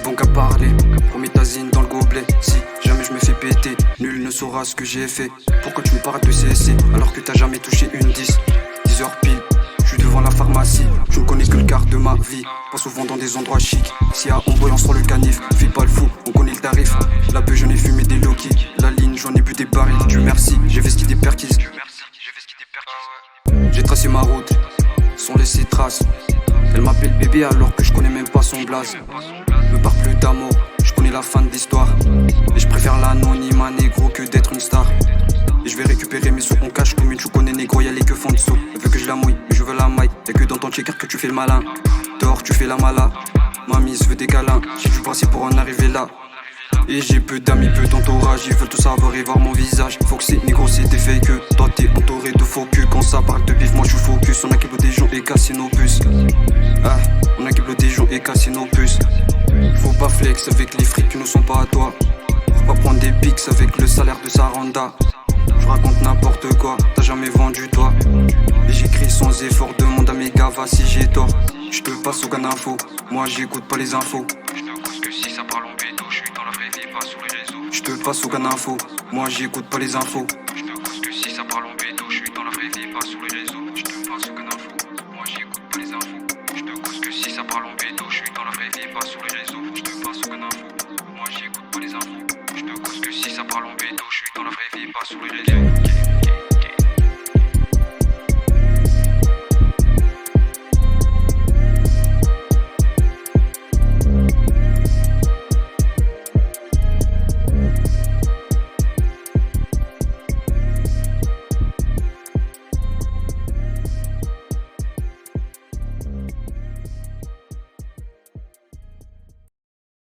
bon qu'à parler. Promis ta zine dans le gobelet. Si jamais je me fais péter, nul ne saura ce que j'ai fait. Pourquoi tu me parles de CSC alors que t'as jamais touché une 10 heures pile, je suis devant la pharmacie. Je ne connais que le quart de ma vie. Pas souvent dans des endroits chics. Si à Omboy on sort le canif, fais pas le fou, on connaît le tarif. La peu j'en ai fumé des Loki. La ligne j'en ai bu des barils. Dieu merci, j'ai vesti des perquis. J'ai tracé ma route, sans laisser trace. Elle m'appelle bébé alors que je connais même pas son blaze. Me parle plus d'amour, je connais la fin de l'histoire. Et je préfère l'anonymat négro que d'être une star. Et je vais récupérer mes sous en cash comme une tu connais négro, y'a les keufs en dessous. Elle veut que je la mouille, mais je veux la maille. Y'a que dans ton checker que tu fais le malin. Dehors tu fais la mala. Mamie se veut des câlins, j'ai dû brasser pour en arriver là. Et j'ai peu d'amis, peu d'entourage, ils veulent tout savoir et voir mon visage. Faut que c'est négro, c'est des fake. Toi t'es entouré de faux culs. Quand ça parle de bif, moi je suis focus. On a kilo des gens et cassé nos puces. Ah, on a kilo des gens et cassé nos puces. Faut pas flex avec les frics qui ne sont pas à toi. Faut pas prendre des pics avec le salaire de Saranda. Je raconte n'importe quoi, t'as jamais vendu toi. Et j'écris sans effort, demande à mes gavas si j'ai tort. Je te passe au gain info, moi j'écoute pas les infos. Je te cause que si ça parle en bédo, je suis dans la vraie vie, pas sur les réseaux. Je te passe au gain info, moi j'écoute pas les infos. Je te cause que si ça parle en bédo, je suis dans la vraie vie, pas sur les réseaux. Je te passe au gain info, moi j'écoute pas les infos. Je te cause que si ça parle en bédo, je suis dans la vraie vie, pas sur les réseaux. Je te passe au gain info, moi j'écoute pas les infos. Je te cause que si ça parle en bédo, je suis dans la vraie vie, pas sur les réseaux.